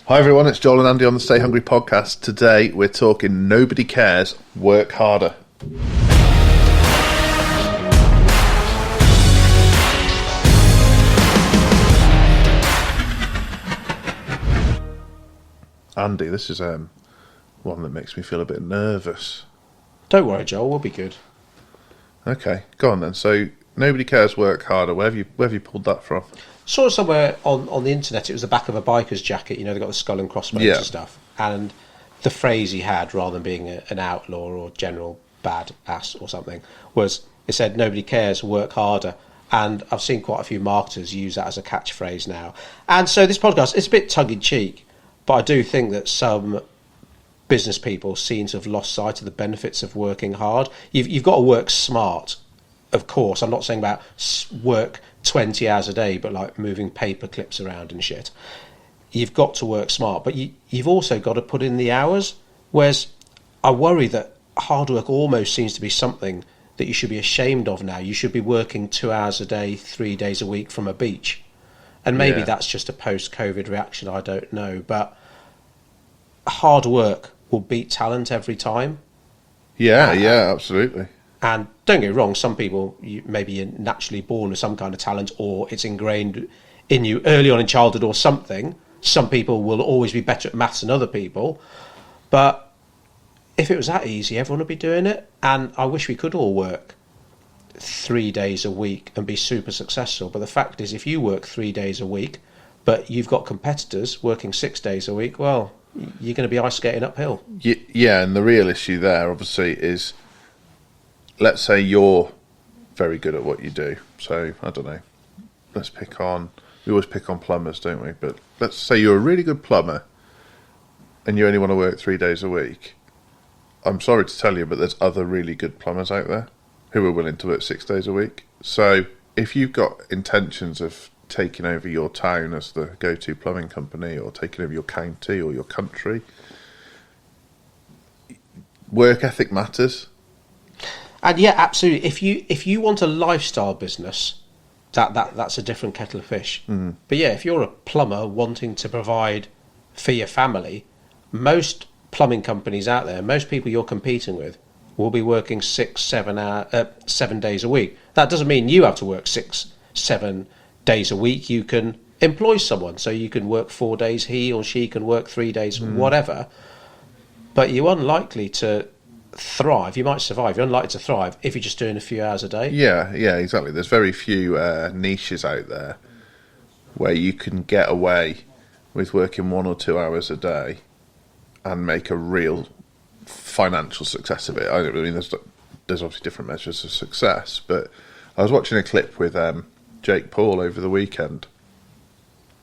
Hi everyone, it's Joel and Andy on the Stay Hungry podcast. Today we're talking nobody cares, work harder. Andy, this is one that makes me feel a bit nervous. Don't worry, Joel, we'll be good. Okay, go on then. So, nobody cares, work harder. Where have you pulled that from? Saw it somewhere on the internet. It was the back of a biker's jacket. You know, they got the skull and crossbones and stuff. And the phrase he had, rather than being an outlaw or general bad ass or something, was it said, "Nobody cares, work harder." And I've seen quite a few marketers use that as a catchphrase now. And so this podcast, it's a bit tongue-in-cheek, but I do think that some business people seem to have lost sight of the benefits of working hard. You've got to work smart, of course. I'm not saying about work 20 hours a day, but like moving paper clips around and shit. You've got to work smart, but you've also got to put in the hours. Whereas I worry that hard work almost seems to be something that you should be ashamed of now. You should be working 2 hours a day, 3 days a week from a beach. And maybe that's just a post-COVID reaction, I don't know. But hard work will beat talent every time. Yeah, absolutely. And don't get me wrong, some people, maybe you're naturally born with some kind of talent, or it's ingrained in you early on in childhood or something. Some people will always be better at maths than other people. But if it was that easy, everyone would be doing it. And I wish we could all work 3 days a week and be super successful. But the fact is, if you work 3 days a week, but you've got competitors working 6 days a week, well, you're going to be ice skating uphill. Yeah, and the real issue there, obviously, is, let's say you're very good at what you do. So, I don't know, we always pick on plumbers, don't we? But let's say you're a really good plumber and you only want to work 3 days a week. I'm sorry to tell you, but there's other really good plumbers out there who are willing to work 6 days a week. So, if you've got intentions of taking over your town as the go-to plumbing company, or taking over your county or your country, work ethic matters. And yeah, absolutely. If you want a lifestyle business, that's a different kettle of fish. Mm. But yeah, if you're a plumber wanting to provide for your family, most plumbing companies out there, most people you're competing with, will be working 7 days a week. That doesn't mean you have to work 6-7 days a week. You can employ someone, so you can work 4 days, he or she can work 3 days, whatever. But you're unlikely to thrive. You might survive. You're unlikely to thrive if you're just doing a few hours a day. Yeah, exactly. There's very few niches out there where you can get away with working 1 or 2 hours a day and make a real financial success of it. I mean, there's obviously different measures of success, but I was watching a clip with Jake Paul over the weekend,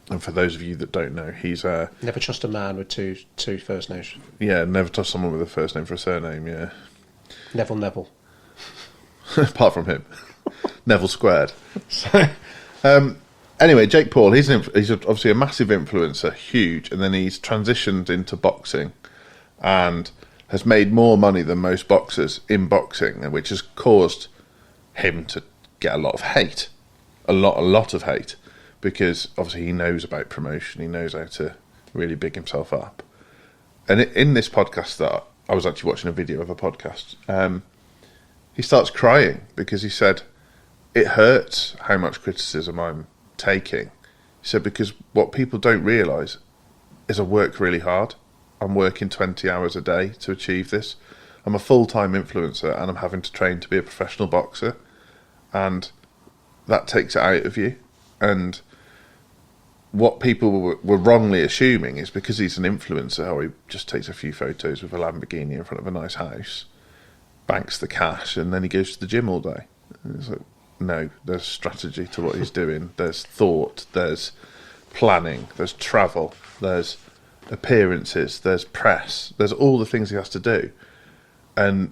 and for those of you that don't know, he's never trust a man with two first names. Yeah, never trust someone with a first name for a surname. Yeah, Neville. Apart from him, Neville squared. So, anyway, Jake Paul, he's obviously a massive influencer, huge, and then he's transitioned into boxing, and has made more money than most boxers in boxing, which has caused him to get a lot of hate, a lot of hate, because obviously he knows about promotion, he knows how to really big himself up. And in this podcast that I was actually watching a video of a podcast, he starts crying because he said, it hurts how much criticism I'm taking. He said, because what people don't realise is I work really hard. I'm working 20 hours a day to achieve this. I'm a full-time influencer and I'm having to train to be a professional boxer. And that takes it out of you. And what people were wrongly assuming is because he's an influencer, or he just takes a few photos with a Lamborghini in front of a nice house, banks the cash, and then he goes to the gym all day. And it's like, no, there's strategy to what he's doing. There's thought, there's planning, there's travel, there's appearances, there's press, there's all the things he has to do. And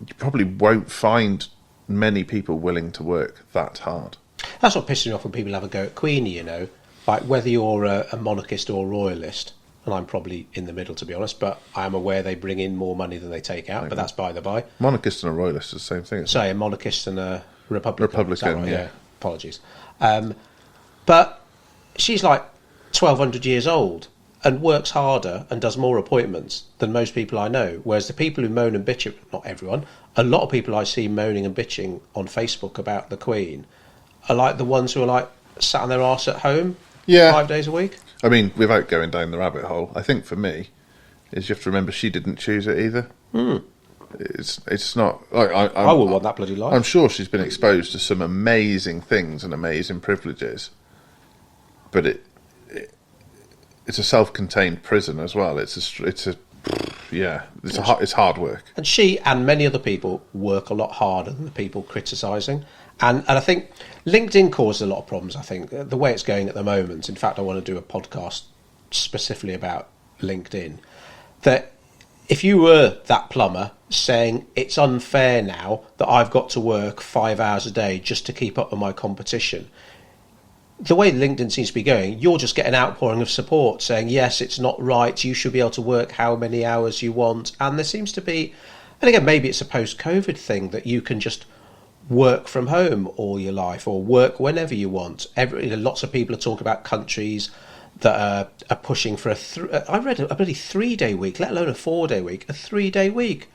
you probably won't find many people willing to work that hard. That's what pisses me off when people have a go at Queenie, you know. Like, whether you're a monarchist or a royalist, and I'm probably in the middle, to be honest, but I am aware they bring in more money than they take out, but that's by the by. Monarchist and a royalist is the same thing. Sorry, a monarchist and a Republican. Republican, right? yeah. Apologies. But she's like, 1,200 years old and works harder and does more appointments than most people I know. Whereas the people who moan and bitch, not everyone, a lot of people I see moaning and bitching on Facebook about the Queen are like the ones who are like sat on their arse at home 5 days a week. I mean, without going down the rabbit hole, I think for me, is you have to remember she didn't choose it either. It's not. I would want that bloody life. I'm sure she's been exposed to some amazing things and amazing privileges, but it's a self-contained prison as well. It's hard work. And she and many other people work a lot harder than the people criticising. And I think LinkedIn causes a lot of problems, I think, the way it's going at the moment. In fact, I want to do a podcast specifically about LinkedIn. That if you were that plumber saying it's unfair now that I've got to work 5 hours a day just to keep up with my competition, the way LinkedIn seems to be going, you'll just get an outpouring of support saying, yes, it's not right, you should be able to work how many hours you want. And there seems to be, and again, maybe it's a post-COVID thing that you can just work from home all your life or work whenever you want. Lots of people are talking about countries that are pushing for I read a bloody 3-day week, let alone a 4-day week, a 3-day week.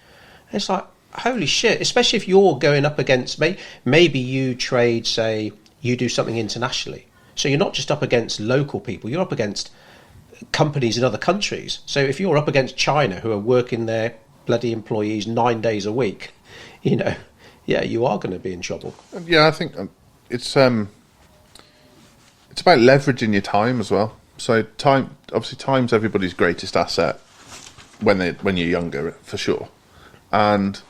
And it's like, holy shit, especially if you're going up against, maybe you trade, say, you do something internationally. So you're not just up against local people, you're up against companies in other countries. So if you're up against China, who are working their bloody employees 9 days a week, you are going to be in trouble. Yeah, I think it's about leveraging your time as well. So time's everybody's greatest asset when you're younger, for sure. And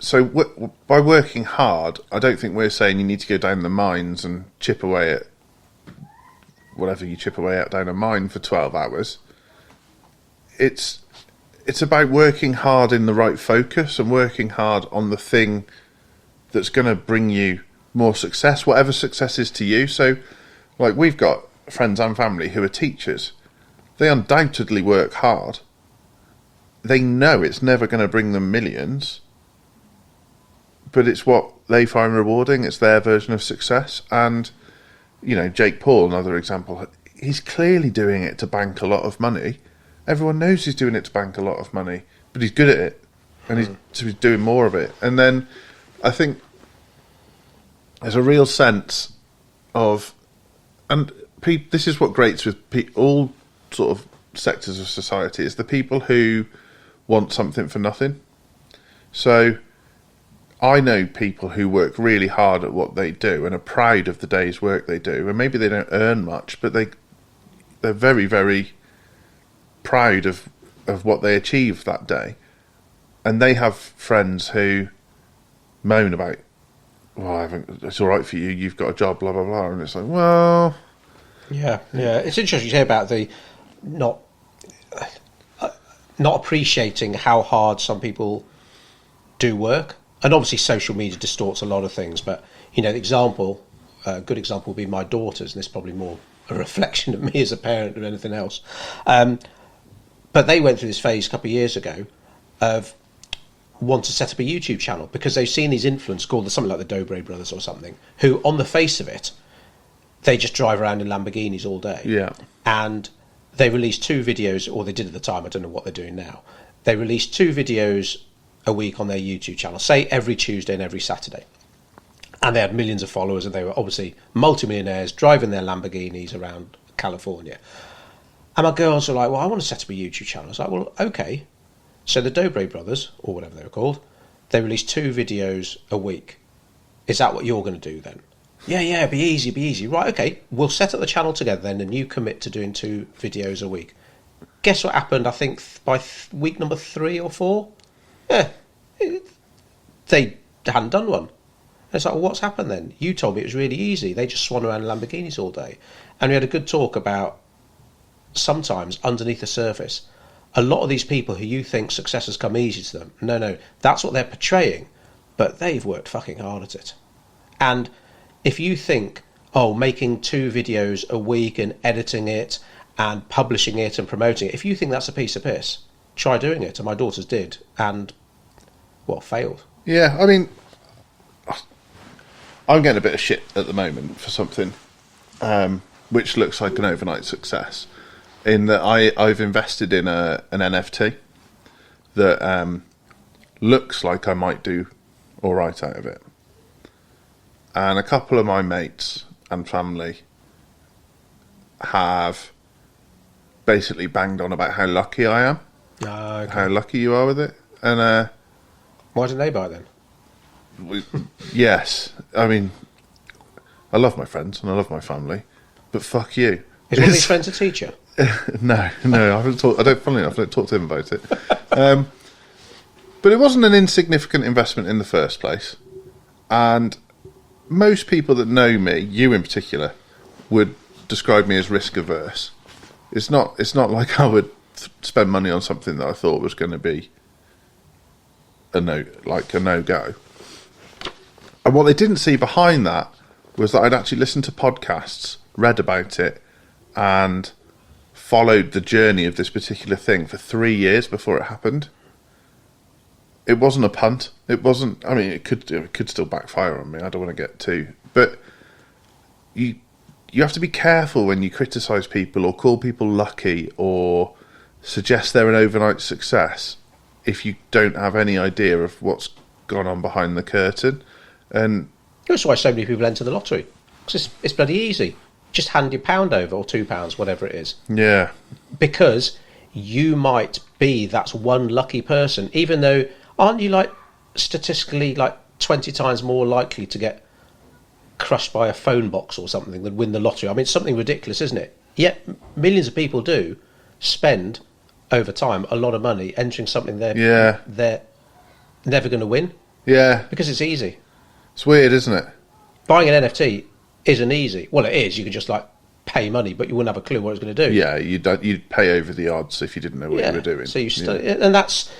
so by working hard, I don't think we're saying you need to go down the mines and chip away at whatever you chip away at down a mine for 12 hours. It's about working hard in the right focus and working hard on the thing that's going to bring you more success, whatever success is to you. So, like, we've got friends and family who are teachers. They undoubtedly work hard. They know it's never going to bring them millions, but it's what they find rewarding. It's their version of success. And, Jake Paul, another example, he's clearly doing it to bank a lot of money. Everyone knows he's doing it to bank a lot of money, but he's good at it, and he's doing more of it. And then I think there's a real sense of, and this is what grates with all sort of sectors of society, is the people who want something for nothing. So I know people who work really hard at what they do and are proud of the day's work they do, and maybe they don't earn much, but they're very, very proud of what they achieved that day. And they have friends who moan about, it's all right for you, you've got a job, blah, blah, blah. And it's like, well... Yeah. It's interesting to hear about the not appreciating how hard some people do work. And obviously social media distorts a lot of things. But, the a good example would be my daughters, and this is probably more a reflection of me as a parent than anything else. But they went through this phase a couple of years ago of want to set up a YouTube channel because they've seen these influencers called something like the Codebreak brothers or something, who on the face of it, they just drive around in Lamborghinis all day. Yeah. And they released 2 videos, or they did at the time, I don't know what they're doing now. They released 2 videos a week on their YouTube channel, say every Tuesday and every Saturday. And they had millions of followers, and they were obviously multimillionaires driving their Lamborghinis around California. And my girls were like, well, I want to set up a YouTube channel. I was like, well, okay. So the Codebreak brothers, or whatever they were called, they released 2 videos a week. Is that what you're going to do then? Yeah, be easy. Right, okay, we'll set up the channel together then, and you commit to doing 2 videos a week. Guess what happened, I think, by week number 3 or 4? Yeah, they hadn't done one. It's like, well, what's happened then? You told me it was really easy. They just swan around in Lamborghinis all day. And we had a good talk about sometimes underneath the surface, a lot of these people who you think success has come easy to them, no, that's what they're portraying, but they've worked fucking hard at it. And if you think, making 2 videos a week and editing it and publishing it and promoting it, if you think that's a piece of piss, try doing it. And my daughters did, and, failed. Yeah, I mean, I'm getting a bit of shit at the moment for something. which looks like an overnight success, in that I've invested in an NFT that looks like I might do all right out of it. And a couple of my mates and family have basically banged on about how lucky I am, how lucky you are with it. And why didn't they buy it then? Yes, I mean, I love my friends and I love my family, but fuck you. Is one of these friends a teacher? No, I haven't talked. Funnily enough, I don't talk to him about it. But it wasn't an insignificant investment in the first place, and most people that know me, you in particular, would describe me as risk averse. It's not like I would spend money on something that I thought was going to be a no-go. And what they didn't see behind that was that I'd actually listened to podcasts, read about it, and followed the journey of this particular thing for 3 years before it happened. It wasn't a punt. It wasn't. I mean, it could still backfire on me. I don't want to get too. But you have to be careful when you criticise people or call people lucky or suggest they're an overnight success if you don't have any idea of what's gone on behind the curtain. And that's why so many people enter the lottery. Because it's bloody easy. Just hand your £1 over or £2, whatever it is. Yeah. Because you might be that one lucky person, even though aren't you like statistically like 20 times more likely to get crushed by a phone box or something than win the lottery? I mean, it's something ridiculous, isn't it? Yet millions of people do spend over time a lot of money entering something they're never going to win. Yeah. Because it's easy. It's weird, isn't it? Buying an NFT isn't easy. Well, it is. You could just like pay money, but you wouldn't have a clue what it's going to do. Yeah, you'd pay over the odds if you didn't know what you were doing. So and that's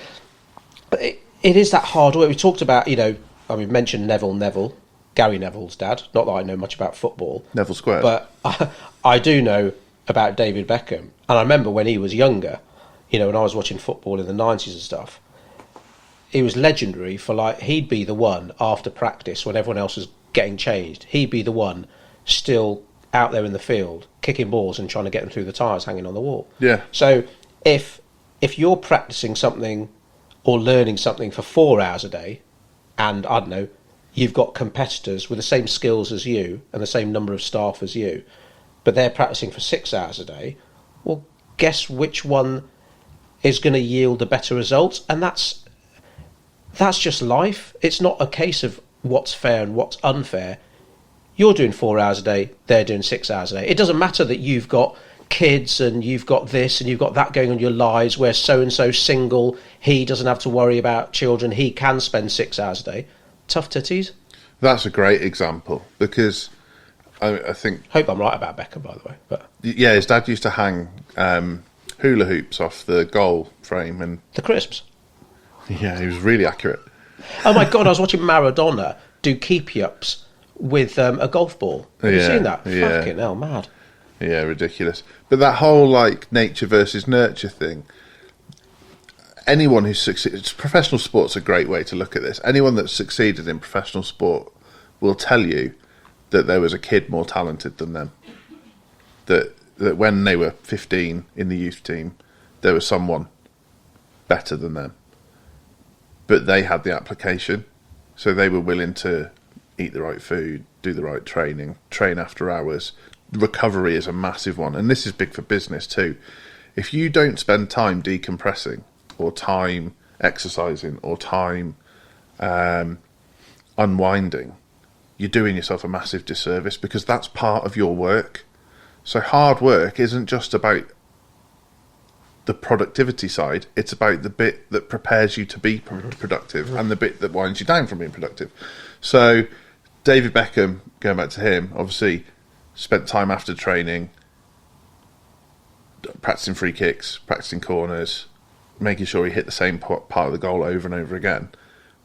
it is that hard work. We talked about, we mentioned Neville, Gary Neville's dad. Not that I know much about football. Neville Square. But I do know about David Beckham. And I remember when he was younger, when I was watching football in the 90s and stuff, he was legendary for he'd be the one after practice when everyone else was getting changed. He'd be the one still out there in the field kicking balls and trying to get them through the tyres hanging on the wall. Yeah. So if you're practicing something or learning something for 4 hours a day, and I don't know, you've got competitors with the same skills as you and the same number of staff as you, but they're practicing for 6 hours a day, well, guess which one is going to yield the better results? And that's just life. It's not a case of what's fair and what's unfair. You're doing 4 hours a day, they're doing 6 hours a day. It doesn't matter that you've got kids and you've got this and you've got that going on in your lives, where so-and-so single, he doesn't have to worry about children, he can spend 6 hours a day. Tough titties. That's a great example, because I think... Hope I'm right about Beckham, by the way. But yeah, his dad used to hang hula hoops off the goal frame. And the crisps. Yeah, he was really accurate. Oh my God, I was watching Maradona do keepy-ups with a golf ball. Have you seen that? Yeah. Fucking hell, mad. Yeah, ridiculous. But that whole nature versus nurture thing, anyone who's succeeded... Professional sport's a great way to look at this. Anyone that's succeeded in professional sport will tell you that there was a kid more talented than them. That when they were 15 in the youth team, there was someone better than them. But they had the application, so they were willing to eat the right food, do the right training, train after hours. Recovery is a massive one, and this is big for business too. If you don't spend time decompressing, or time exercising, or time unwinding, you're doing yourself a massive disservice, because that's part of your work. So hard work isn't just about the productivity side, it's about the bit that prepares you to be productive and the bit that winds you down from being productive. So David Beckham, going back to him, obviously spent time after training practicing free kicks, practicing corners, making sure he hit the same part of the goal over and over again.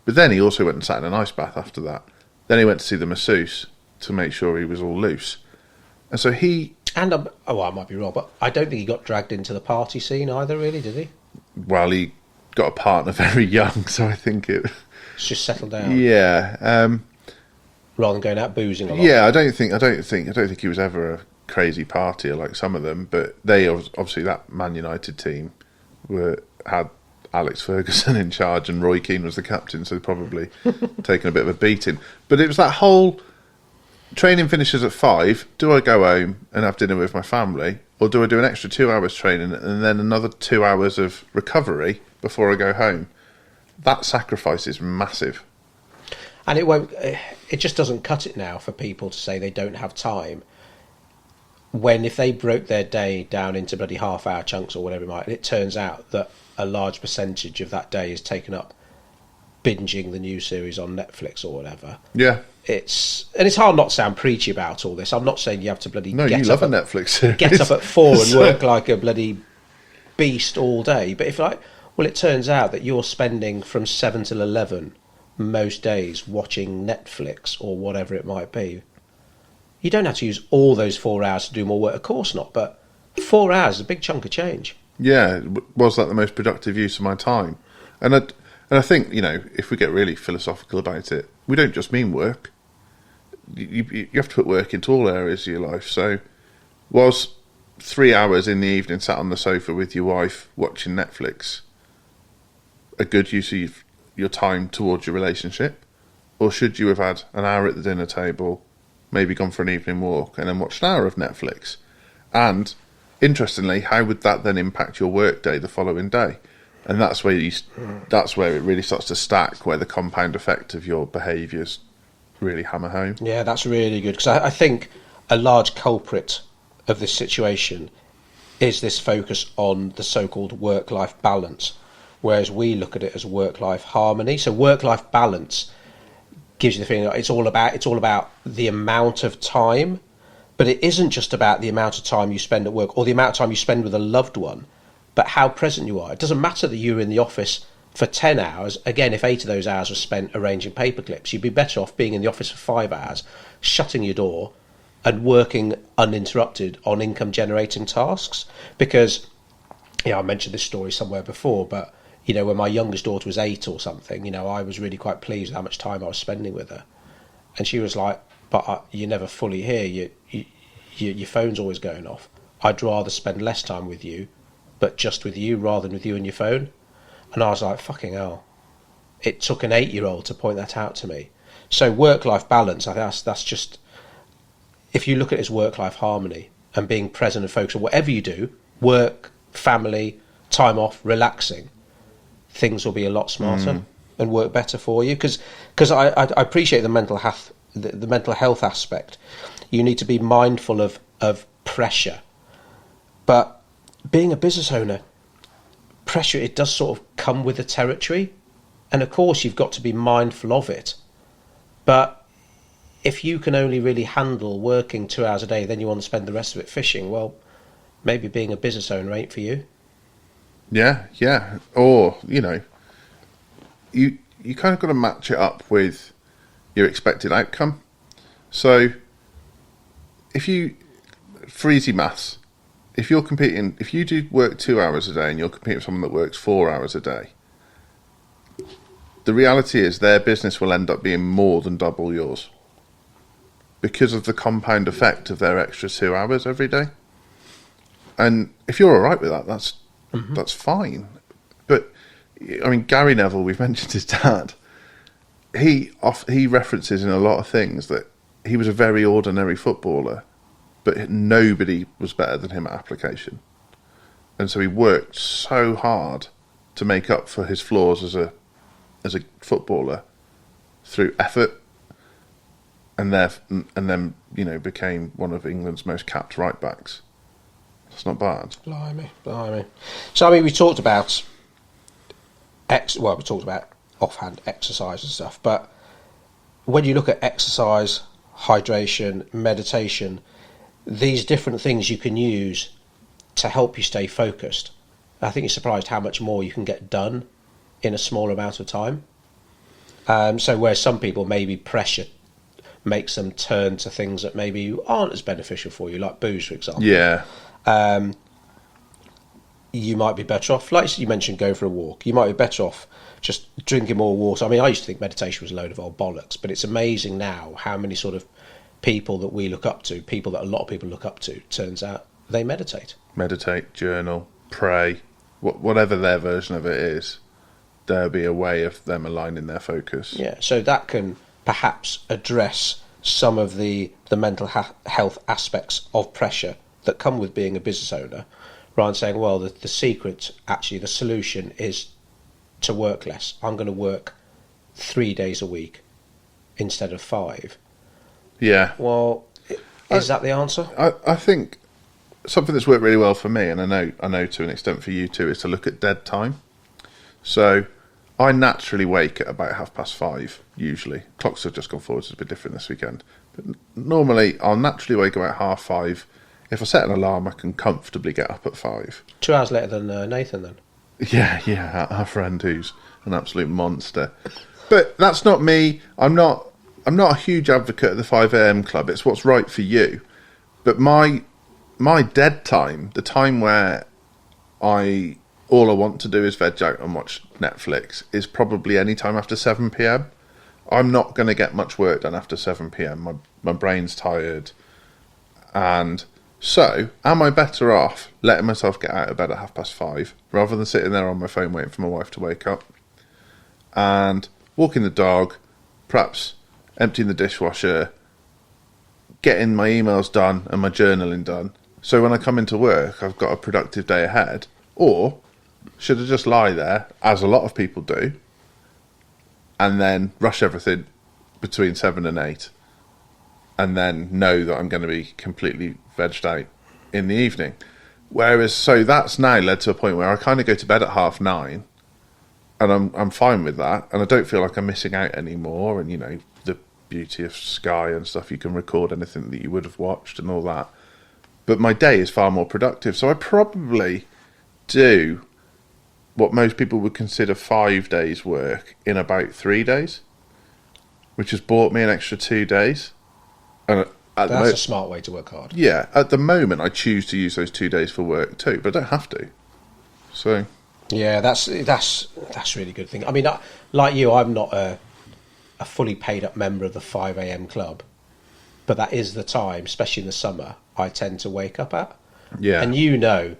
But then he also went and sat in an ice bath after that. Then he went to see the masseuse to make sure he was all loose. And so he... And, I might be wrong, but I don't think he got dragged into the party scene either, really, did he? Well, he got a partner very young, so I think it... It's just settled down. Yeah. Rather than going out boozing a lot. Yeah, I don't think he was ever crazy partier like some of them, but they obviously, that Man United team had Alex Ferguson in charge and Roy Keane was the captain, so probably taken a bit of a beating. But it was that whole training finishes at 5. Do I go home and have dinner with my family, or do I do an extra 2 hours training and then another 2 hours of recovery before I go home? That sacrifice is massive. And it just doesn't cut it now for people to say they don't have time. When if they broke their day down into bloody half-hour chunks or whatever it might, it turns out that a large percentage of that day is taken up binging the new series on Netflix or whatever. Yeah. It's hard not to sound preachy about all this. I'm not saying you have to bloody love a Netflix series. Get up at 4 and work like a bloody beast all day. But it turns out that you're spending from 7 till 11 most days watching Netflix or whatever it might be. You don't have to use all those 4 hours to do more work, of course not, but 4 hours is a big chunk of change. Yeah, was that the most productive use of my time? And I think, if we get really philosophical about it, we don't just mean work. You have to put work into all areas of your life. So was 3 hours in the evening sat on the sofa with your wife watching Netflix a good use of your time towards your relationship? Or should you have had an hour at the dinner table, maybe gone for an evening walk, and then watched an hour of Netflix? And interestingly, how would that then impact your work day the following day? And that's where it really starts to stack, where the compound effect of your behaviours really hammer home. Yeah, that's really good, because I think a large culprit of this situation is this focus on the so-called work-life balance, whereas we look at it as work-life harmony. So work-life balance gives you the feeling that it's all about the amount of time, but it isn't just about the amount of time you spend at work or the amount of time you spend with a loved one, but how present you are. It doesn't matter that you're in the office for 10 hours. Again, if 8 of those hours were spent arranging paper clips, you'd be better off being in the office for 5 hours, shutting your door and working uninterrupted on income generating tasks. Because, I mentioned this story somewhere before, but when my youngest daughter was 8 or something, I was really quite pleased with how much time I was spending with her. And she was like, but you're never fully here. Your phone's always going off. I'd rather spend less time with you, but just with you rather than with you and your phone. And I was like, fucking hell. It took an 8-year-old to point that out to me. So work-life balance, I think that's just, if you look at it as work-life harmony and being present and focused on whatever you do, work, family, time off, relaxing, things will be a lot smarter and work better for you. Because I appreciate the mental health aspect. You need to be mindful of pressure. But being a business owner, pressure, it does sort of come with the territory. And of course, you've got to be mindful of it. But if you can only really handle working 2 hours a day, then you want to spend the rest of it fishing, well, maybe being a business owner ain't for you. Yeah. Or, you kind of got to match it up with your expected outcome. So, for easy maths, if you do work 2 hours a day and you're competing with someone that works 4 hours a day, the reality is their business will end up being more than double yours because of the compound effect of their extra 2 hours every day. And if you're all right with that, that's fine. But Gary Neville, we've mentioned his dad. He references in a lot of things that he was a very ordinary footballer, but nobody was better than him at application. And so he worked so hard to make up for his flaws as a footballer through effort, and then became one of England's most capped right backs. That's not bad. Blimey. So we talked about offhand exercise and stuff, but when you look at exercise, hydration, meditation, these different things you can use to help you stay focused, I think you're surprised how much more you can get done in a small amount of time. So where some people, maybe pressure makes them turn to things that maybe aren't as beneficial for you, like booze, for example. Yeah. You might be better off, like you mentioned, going for a walk. You might be better off just drinking more water. I used to think meditation was a load of old bollocks, but it's amazing now how many sort of people that we look up to, people that a lot of people look up to, turns out they meditate. Meditate, journal, pray, whatever their version of it is, there'll be a way of them aligning their focus. Yeah, so that can perhaps address some of the mental health aspects of pressure that come with being a business owner, rather than saying, well, the secret, actually, the solution is to work less. I'm going to work 3 days a week instead of 5. Yeah. Well, is that the answer? I think something that's worked really well for me, and I know to an extent for you too, is to look at dead time. So I naturally wake at about 5:30, usually. Clocks have just gone forward, so it's a bit different this weekend. But normally I'll naturally wake about 5:30. If I set an alarm, I can comfortably get up at 5. 2 hours later than Nathan, then. Yeah, our friend who's an absolute monster. But that's not me. I'm not a huge advocate of the 5 a.m. club. It's what's right for you. But my dead time, the time where all I want to do is veg out and watch Netflix, is probably any time after 7 p.m. I'm not going to get much work done after 7 p.m. My brain's tired. And so, am I better off letting myself get out of bed at 5:30 rather than sitting there on my phone waiting for my wife to wake up and walking the dog, perhaps emptying the dishwasher, getting my emails done and my journaling done, so when I come into work I've got a productive day ahead? Or should I just lie there, as a lot of people do, and then rush everything between 7 and 8, and then know that I'm going to be completely vegged out in the evening? Whereas, so that's now led to a point where I kind of go to bed at 9:30, and I'm fine with that, and I don't feel like I'm missing out anymore. And, you know, the beauty of Sky and stuff, you can record anything that you would have watched and all that. But my day is far more productive. So I probably do what most people would consider 5 days work in about 3 days, which has bought me an extra 2 days. And that's a smart way to work hard. Yeah, at the moment I choose to use those 2 days for work too, but I don't have to. So yeah, that's a really good thing. I mean, like you, I'm not a fully paid up member of the 5 a.m. club, but that is the time, especially in the summer, I tend to wake up at. Yeah. And you know,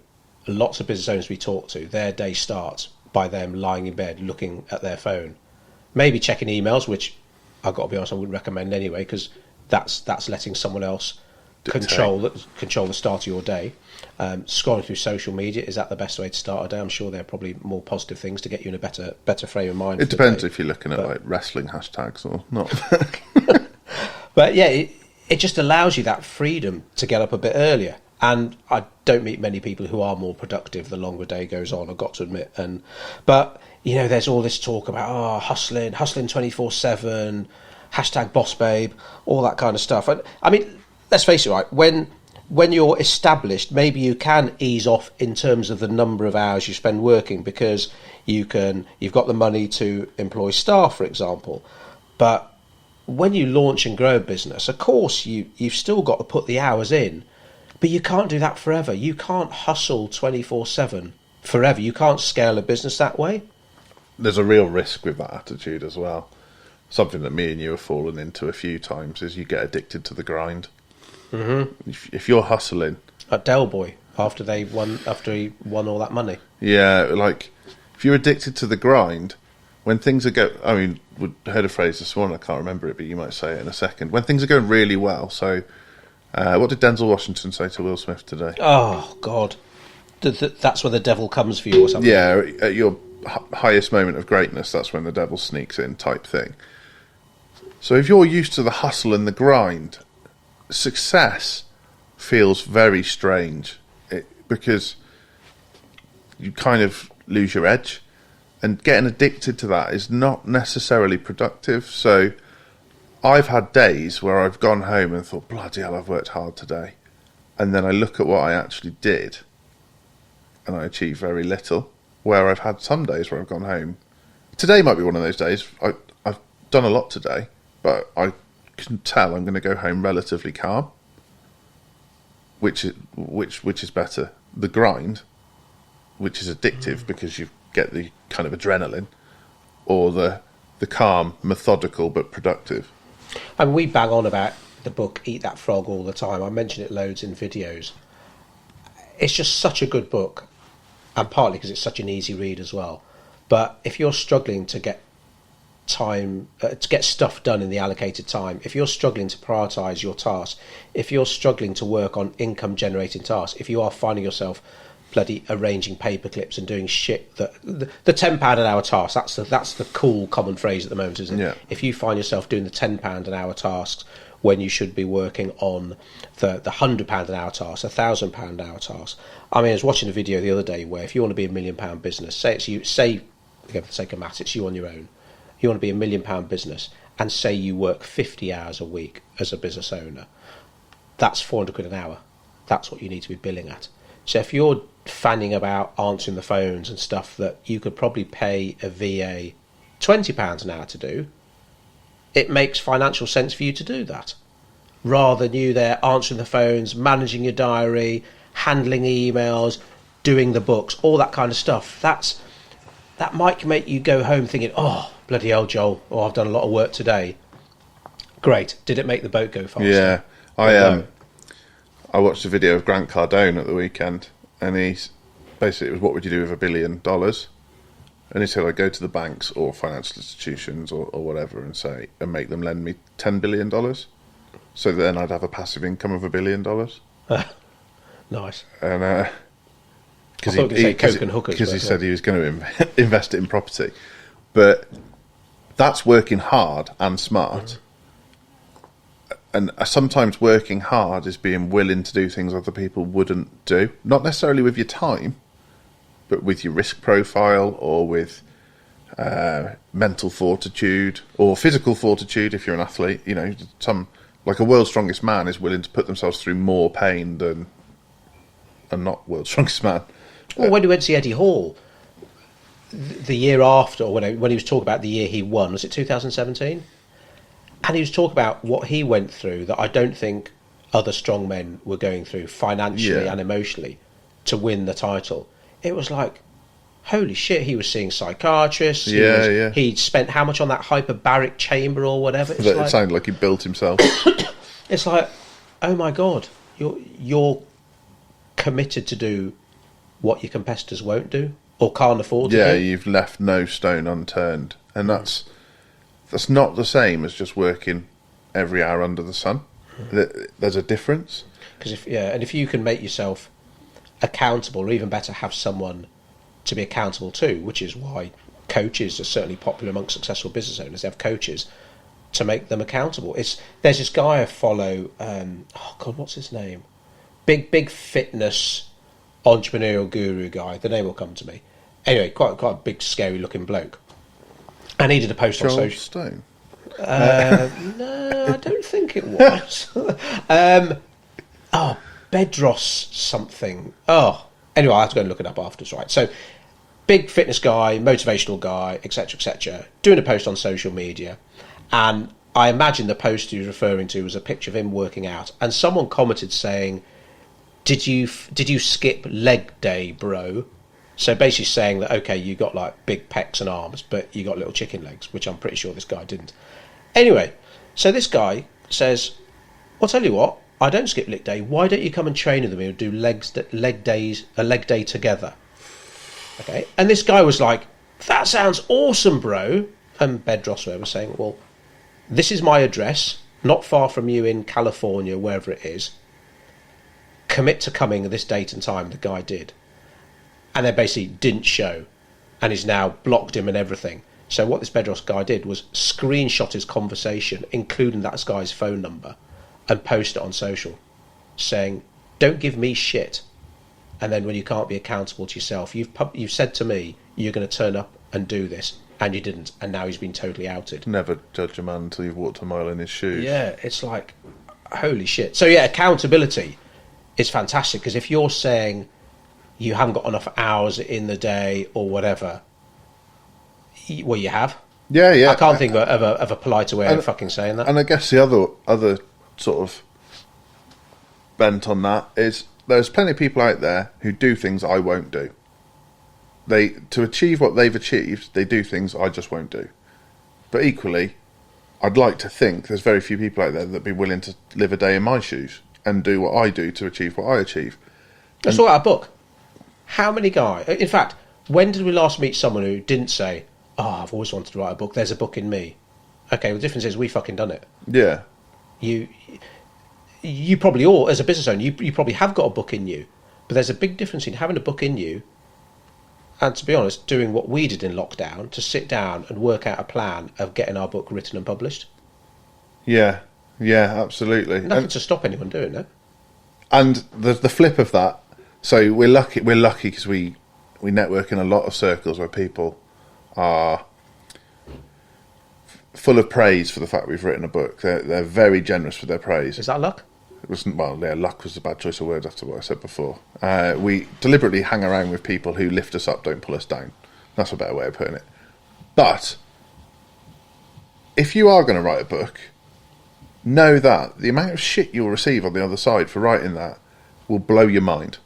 lots of business owners we talk to, their day starts by them lying in bed looking at their phone, maybe checking emails, which I've got to be honest, I wouldn't recommend anyway, because that's letting someone else control the start of your day. Scrolling through social media, is that the best way to start a day? I'm sure there are probably more positive things to get you in a better frame of mind. It depends if you're looking at like wrestling hashtags or not. But yeah, it just allows you that freedom to get up a bit earlier. And I don't meet many people who are more productive the longer day goes on, I've got to admit. But you know, there's all this talk about hustling 24/7, hashtag boss babe, all that kind of stuff. And I mean, let's face it, right? When you're established, maybe you can ease off in terms of the number of hours you spend working, because you've got the money to employ staff, for example. But when you launch and grow a business, of course you've still got to put the hours in, but you can't do that forever. You can't hustle 24/7 forever. You can't scale a business that way. There's a real risk with that attitude as well. Something that me and you have fallen into a few times is you get addicted to the grind. Mm-hmm. If you're hustling, like Del Boy after he won all that money. Yeah, like if you're addicted to the grind, when things are I mean, we heard a phrase this morning. I can't remember it, but you might say it in a second. When things are going really well. So, what did Denzel Washington say to Will Smith today? Oh God, that's where the devil comes for you, or something. Yeah, at your highest moment of greatness, that's when the devil sneaks in, type thing. So if you're used to the hustle and the grind, success feels very strange, because you kind of lose your edge, and getting addicted to that is not necessarily productive. So I've had days where I've gone home and thought, bloody hell, I've worked hard today, and then I look at what I actually did and I achieve very little. Where I've had some days where I've gone home. Today might be one of those days. I've done a lot today, but I can tell I'm going to go home relatively calm. Which is better? The grind, which is addictive because you get the kind of adrenaline, or the calm, methodical but productive. And we bang on about the book Eat That Frog all the time. I mention it loads in videos. It's just such a good book, and partly because it's such an easy read as well. But if you're struggling to get to get stuff done in the allocated time, if you're struggling to prioritize your tasks, if you're struggling to work on income generating tasks, if you are finding yourself bloody arranging paper clips and doing shit that the £10 an hour task, that's the cool common phrase at the moment, isn't it? Yeah. If you find yourself doing the £10 an hour tasks when you should be working on the £100 an hour tasks, £1,000 an hour tasks. I mean, I was watching a video the other day where if you want to be a £1 million business, say for the sake of maths, it's you on your own. You want to be a £1 million business, and say you work 50 hours a week as a business owner. That's 400 quid an hour. That's what you need to be billing at. So if you're fanning about answering the phones and stuff that you could probably pay a VA £20 an hour to do, it makes financial sense for you to do that. Rather than you there answering the phones, managing your diary, handling emails, doing the books, all that kind of stuff. That might make you go home thinking, oh, bloody hell, Joel, oh, I've done a lot of work today. Great. Did it make the boat go faster? Yeah. I watched a video of Grant Cardone at the weekend, and he's basically, it was, what would you do with $1 billion? And he said, I'd go to the banks or financial institutions or whatever and make them lend me $10 billion. So then I'd have a passive income of $1 billion. Nice. And because he said he was going to invest it in property. But that's working hard and smart. And sometimes working hard is being willing to do things other people wouldn't do. Not necessarily with your time, but with your risk profile or with mental fortitude or physical fortitude if you're an athlete. You know, like a world's strongest man is willing to put themselves through more pain than a not world's strongest man. Well, when we went to see Eddie Hall, the year after, or when he was talking about the year he won, was it 2017? And he was talking about what he went through that I don't think other strongmen were going through financially and emotionally to win the title. It was like, holy shit, he was seeing psychiatrists. He'd spent how much on that hyperbaric chamber or whatever. It sounded like he built himself. It's like, oh my God, you're committed to do what your competitors won't do or can't afford to do. Yeah, you've left no stone unturned. And that's not the same as just working every hour under the sun. There's a difference. And if you can make yourself accountable, or even better, have someone to be accountable to, which is why coaches are certainly popular amongst successful business owners. They have coaches to make them accountable. There's this guy I follow. What's his name? Big fitness entrepreneurial guru guy. The name will come to me. Anyway, quite a big, scary looking bloke. And he did a post on social. Stone. No, I don't think it was. Bedros something. Anyway, I have to go and look it up afterwards, right? So, big fitness guy, motivational guy, etc., doing a post on social media, and I imagine the post he was referring to was a picture of him working out, and someone commented saying, "Did you skip leg day, bro?" So basically saying that, okay, you got like big pecs and arms, but you got little chicken legs, which I'm pretty sure this guy didn't. Anyway, so this guy says, I'll tell you what, I don't skip leg day. Why don't you come and train with me and do a leg day together? Okay. And this guy was like, that sounds awesome, bro. And Bedros was saying, well, this is my address, not far from you in California, wherever it is. Commit to coming at this date and time. The guy did. And they basically didn't show, and he's now blocked him and everything. So what this Bedros guy did was screenshot his conversation, including that guy's phone number, and post it on social, saying, "Don't give me shit." And then when you can't be accountable to yourself, you've said to me you're going to turn up and do this, and you didn't, and now he's been totally outed. Never judge a man until you've walked a mile in his shoes. Yeah, it's like, holy shit. So yeah, accountability is fantastic, because if you're saying you haven't got enough hours in the day or whatever, well, you have. Yeah. I can't think of a politer way of fucking saying that. And I guess the other sort of bent on that is there's plenty of people out there who do things I won't do. To achieve what they've achieved, they do things I just won't do. But equally, I'd like to think there's very few people out there that'd be willing to live a day in my shoes and do what I do to achieve what I achieve. Let's talk about a book. How many guys... In fact, when did we last meet someone who didn't say, I've always wanted to write a book, there's a book in me? Okay, well, the difference is we fucking done it. Yeah. You probably all, as a business owner, you probably have got a book in you, but there's a big difference in having a book in you and, to be honest, doing what we did in lockdown, to sit down and work out a plan of getting our book written and published. Yeah, absolutely. Nothing to stop anyone doing it. And the flip of that, so we're lucky because we network in a lot of circles where people are full of praise for the fact we've written a book. They're very generous with their praise. Is that luck? It wasn't, well, yeah, luck was a bad choice of words after what I said before. We deliberately hang around with people who lift us up, don't pull us down. That's a better way of putting it. But if you are going to write a book, know that the amount of shit you'll receive on the other side for writing that will blow your mind.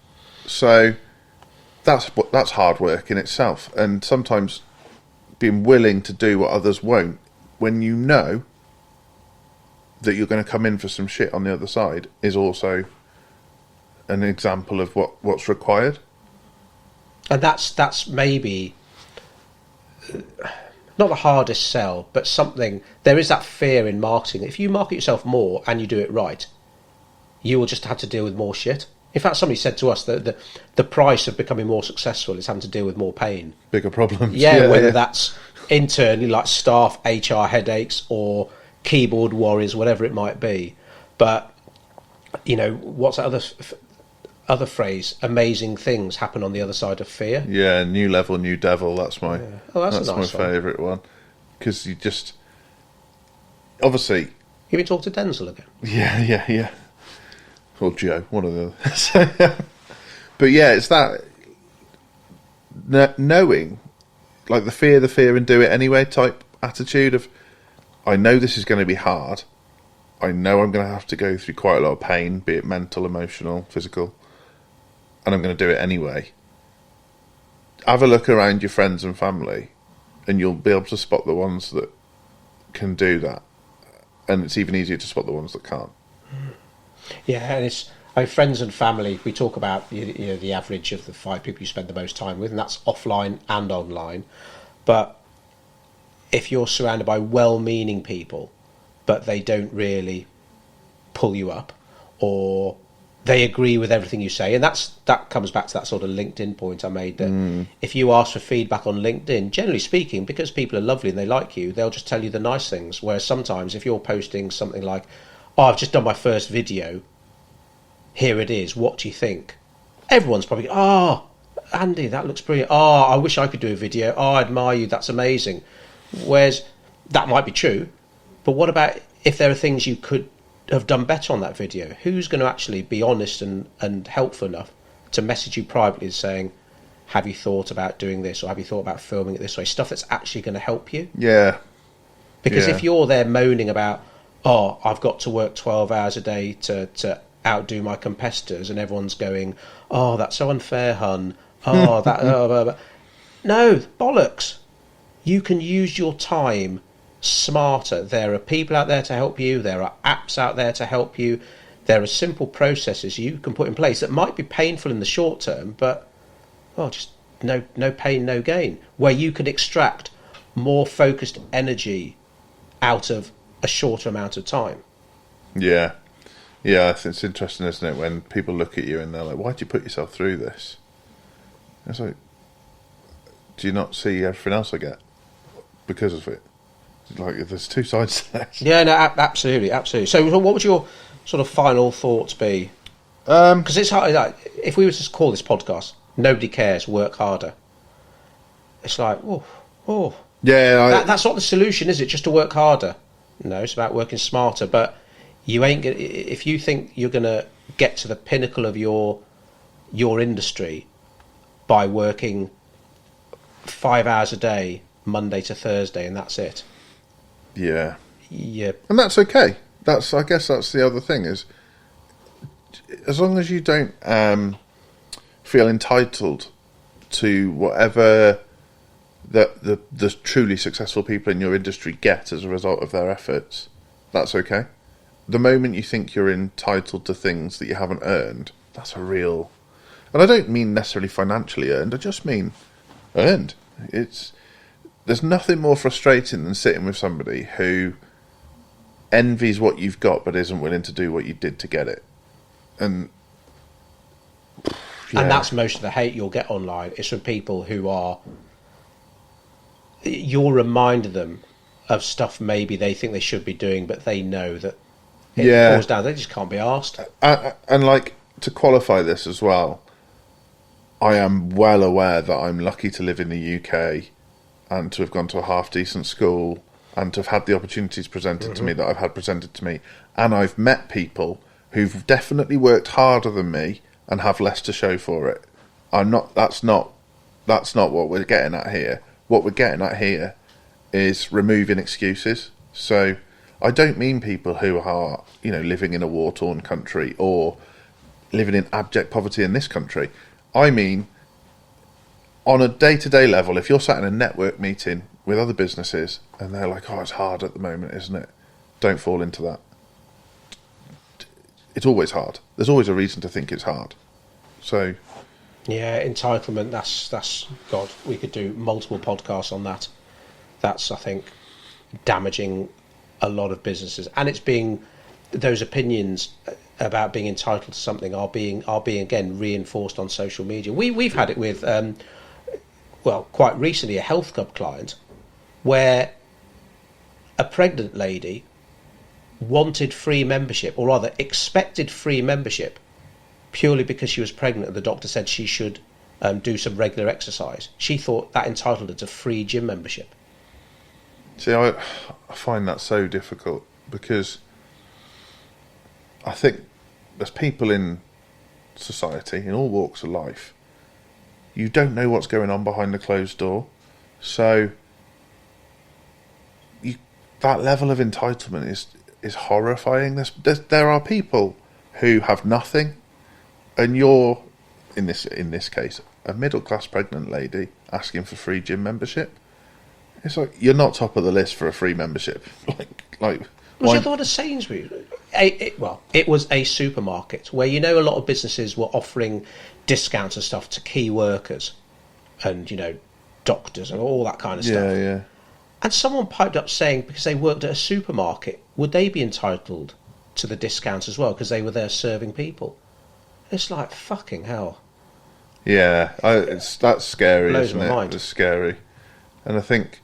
So that's hard work in itself. And sometimes being willing to do what others won't, when you know that you're going to come in for some shit on the other side, is also an example of what's required. And that's maybe not the hardest sell, but something. There is that fear in marketing. If you market yourself more and you do it right, you will just have to deal with more shit. In fact, somebody said to us that the price of becoming more successful is having to deal with more pain. Bigger problems. Yeah, whether that's internally, like staff, HR headaches, or keyboard warriors, whatever it might be. But, what's that other phrase? Amazing things happen on the other side of fear. Yeah, new level, new devil. That's my that's a nice my favourite one. Because you just... Obviously... You've been talking to Denzel again? Yeah. Or Joe, one of the others. But yeah, it's that knowing, like the fear and do it anyway type attitude of, I know this is going to be hard. I know I'm going to have to go through quite a lot of pain, be it mental, emotional, physical, and I'm going to do it anyway. Have a look around your friends and family, and you'll be able to spot the ones that can do that. And it's even easier to spot the ones that can't. Yeah, and friends and family, we talk about the average of the 5 people you spend the most time with, and that's offline and online. But if you're surrounded by well-meaning people, but they don't really pull you up, or they agree with everything you say, and that comes back to that sort of LinkedIn point I made, that if you ask for feedback on LinkedIn, generally speaking, because people are lovely and they like you, they'll just tell you the nice things. Whereas sometimes if you're posting something like, I've just done my first video, here it is, what do you think? Everyone's probably, Andy, that looks brilliant. I wish I could do a video. I admire you, that's amazing. Whereas that might be true, but what about if there are things you could have done better on that video? Who's going to actually be honest and helpful enough to message you privately saying, have you thought about doing this, or have you thought about filming it this way? Stuff that's actually going to help you. Yeah. Because if you're there moaning about, I've got to work 12 hours a day to outdo my competitors, and everyone's going, that's so unfair, hun. No, bollocks. You can use your time smarter. There are people out there to help you. There are apps out there to help you. There are simple processes you can put in place that might be painful in the short term, but just no pain, no gain, where you can extract more focused energy out of a shorter amount of time. Yeah, it's interesting, isn't it, when people look at you and they're like, why'd you put yourself through this? It's like, do you not see everything else I get because of it? Like, there's two sides to that. Yeah, no, absolutely. So what would your sort of final thoughts be? Because it's hard, like, if we were to call this podcast, Nobody Cares, Work Harder, it's like, yeah, that's not the solution, is it? Just to work harder? No, it's about working smarter. But you ain't gonna, if you think you're going to get to the pinnacle of your industry by working 5 hours a day, Monday to Thursday, and that's it. Yeah. Yeah. And that's okay. I guess that's the other thing, is as long as you don't feel entitled to whatever that the truly successful people in your industry get as a result of their efforts, that's okay. The moment you think you're entitled to things that you haven't earned, that's a real... And I don't mean necessarily financially earned, I just mean earned. There's nothing more frustrating than sitting with somebody who envies what you've got but isn't willing to do what you did to get it. And and that's most of the hate you'll get online. It's from people who are... You'll remind them of stuff maybe they think they should be doing, but they know that it falls down. They just can't be asked. And like, to qualify this as well, I am well aware that I'm lucky to live in the UK and to have gone to a half-decent school and to have had the opportunities presented to me that I've had presented to me. And I've met people who've definitely worked harder than me and have less to show for it. That's not what we're getting at here. What we're getting at here is removing excuses. So I don't mean people who are, living in a war-torn country or living in abject poverty in this country. I mean, on a day-to-day level, if you're sat in a network meeting with other businesses and they're like, oh, it's hard at the moment, isn't it? Don't fall into that. It's always hard. There's always a reason to think it's hard. So... Yeah, entitlement, that's God, we could do multiple podcasts on that. That's, I think, damaging a lot of businesses. And it's being... Those opinions about being entitled to something are being again reinforced on social media. We've had it with quite recently, a health club client where a pregnant lady wanted free membership, or rather expected free membership, purely because she was pregnant and the doctor said she should do some regular exercise. She thought that entitled her to free gym membership. See, I find that so difficult because I think there's people in society, in all walks of life, you don't know what's going on behind the closed door. So that level of entitlement is horrifying. There are people who have nothing, and you're, in this case, a middle-class pregnant lady asking for free gym membership. It's like, you're not top of the list for a free membership. Was it the one at Sainsbury's? It was a supermarket where a lot of businesses were offering discounts and stuff to key workers and, doctors and all that kind of stuff. Yeah, yeah. And someone piped up saying because they worked at a supermarket, would they be entitled to the discounts as well because they were there serving people? It's like, fucking hell. Yeah, that's scary, Blows isn't my it? mind. It's scary. And I think...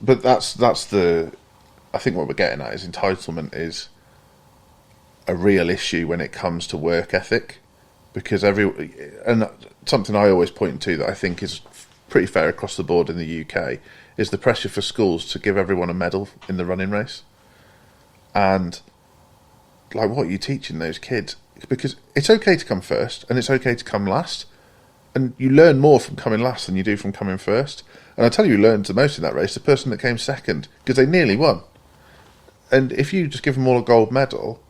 But that's the... I think what we're getting at is entitlement is a real issue when it comes to work ethic, because and something I always point to that I think is pretty fair across the board in the UK is the pressure for schools to give everyone a medal in the running race. And like, what are you teaching those kids? Because it's okay to come first and it's okay to come last, and you learn more from coming last than you do from coming first. And I tell you, who learned the most in that race, the person that came second, because they nearly won. And if you just give them all a gold medal,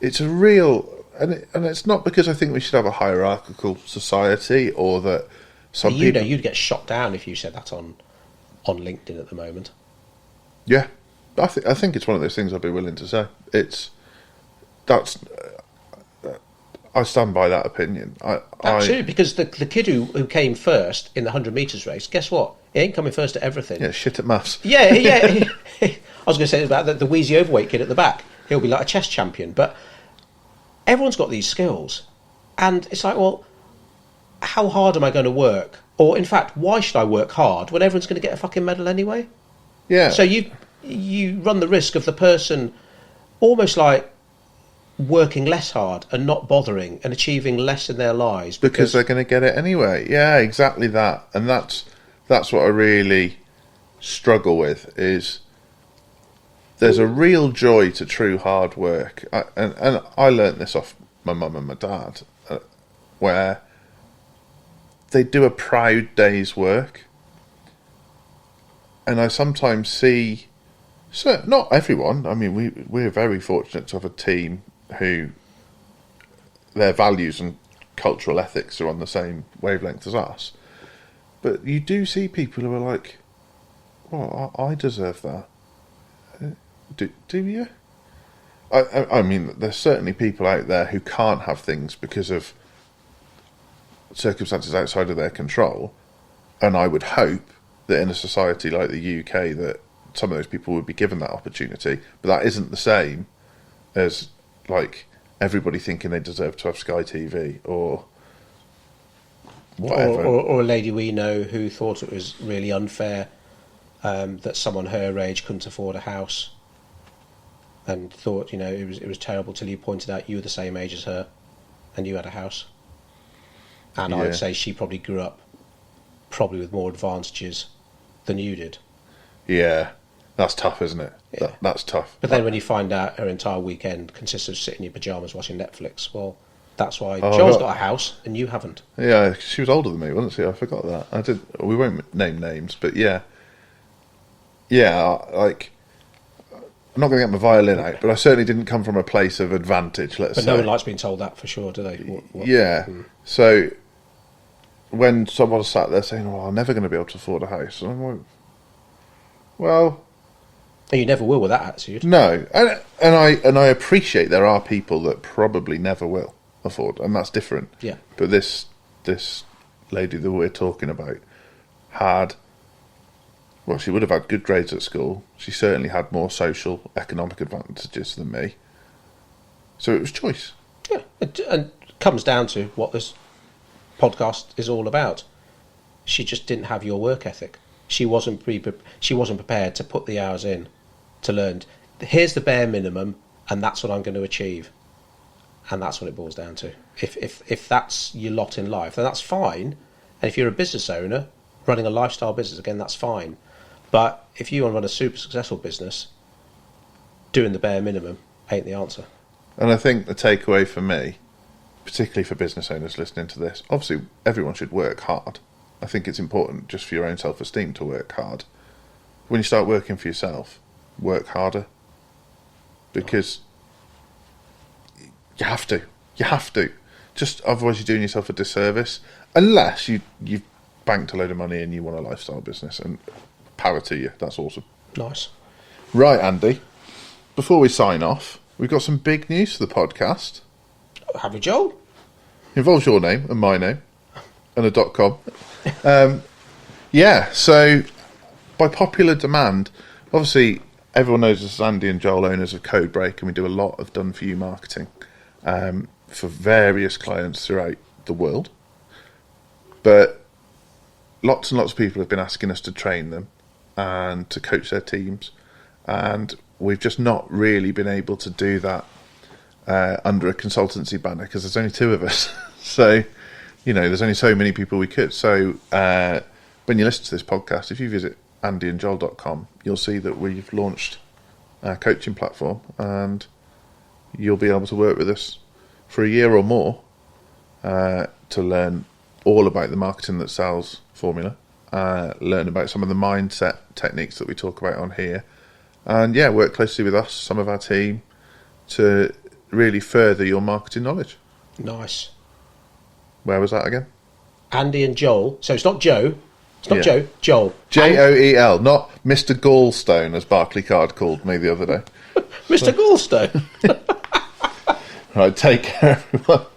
it's a real... And it's not because I think we should have a hierarchical society or that some people... you'd get shot down if you said that on LinkedIn at the moment. Yeah. I think it's one of those things I'd be willing to say. I stand by that opinion. Absolutely, because the kid who came first in the 100 metres race, guess what? He ain't coming first at everything. Yeah, shit at maths. Yeah. I was going to say about the wheezy overweight kid at the back. He'll be like a chess champion. But everyone's got these skills. And it's like, well, how hard am I going to work? Or, in fact, why should I work hard when everyone's going to get a fucking medal anyway? Yeah. So you run the risk of the person almost like working less hard and not bothering and achieving less in their lives. Because they're going to get it anyway. Yeah, exactly that. And that's what I really struggle with is... There's a real joy to true hard work. And I learnt this off my mum and my dad, where they do a proud day's work. And I sometimes see... So not everyone. I mean, we're very fortunate to have a team who their values and cultural ethics are on the same wavelength as us. But you do see people who are like, well, I deserve that. Do you? I mean, there's certainly people out there who can't have things because of circumstances outside of their control, and I would hope that in a society like the UK that some of those people would be given that opportunity, but that isn't the same as like everybody thinking they deserve to have Sky TV or whatever. Or a lady we know who thought it was really unfair that someone her age couldn't afford a house, and thought, you know, it was terrible till you pointed out you were the same age as her and you had a house. And Yeah. I'd say she probably grew up probably with more advantages than you did. Yeah, that's tough, isn't it? Yeah. That's tough. But then when you find out her entire weekend consists of sitting in your pyjamas watching Netflix, well, that's why Oh, Joel's no. got a house and you haven't. Yeah, she was older than me, wasn't she? I forgot that. I did. We won't name names, but yeah, like I'm not going to get my violin out, but I certainly didn't come from a place of advantage. Let's But say. no one likes being told that for sure, do they? Yeah. So when someone sat there saying, "Well, I'm never going to be able to afford a house," I'm like, well, And you never will with that attitude. no, and I appreciate there are people that probably never will afford, and that's different. Yeah. But this lady that we're talking about had, well, she would have had good grades at school. She certainly had more social, economic advantages than me. So it was choice. Yeah, and it comes down to what this podcast is all about. She just didn't have your work ethic. She wasn't prepared to put the hours in to learn. Here's the bare minimum, and that's what I'm going to achieve. And that's what it boils down to. If that's your lot in life, then that's fine. And if you're a business owner running a lifestyle business, again, that's fine. But if you want to run a super successful business, doing the bare minimum ain't the answer. And I think the takeaway for me, particularly for business owners listening to this, obviously everyone should work hard. I think it's important just for your own self-esteem to work hard. When you start working for yourself, work harder. Because you have to. You have to. Just otherwise you're doing yourself a disservice. Unless you've banked a load of money and you want a lifestyle business, and power to you. That's awesome. Nice. Right, Andy. Before we sign off, we've got some big news for the podcast. Have we, Joel? It involves your name and my name and a .com. Yeah, so by popular demand, obviously everyone knows us as Andy and Joel, owners of Codebreak, and we do a lot of done-for-you marketing for various clients throughout the world. But lots and lots of people have been asking us to train them and to coach their teams, and we've just not really been able to do that under a consultancy banner because there's only two of us. So, you know, there's only so many people we could. So when you listen to this podcast, if you visit andyandjoel.com, you'll see that we've launched a coaching platform, and you'll be able to work with us for a year or more to learn all about the marketing that sells formula, learn about some of the mindset techniques that we talk about on here, and yeah, work closely with us, some of our team, to really further your marketing knowledge. Nice. Where was that again? Andy and Joel. So it's not Joe. It's not Yeah. Joe. Joel. Joel, not Mr. Gallstone, as Barclaycard called me the other day. Mr. Gallstone. Right, take care, everyone.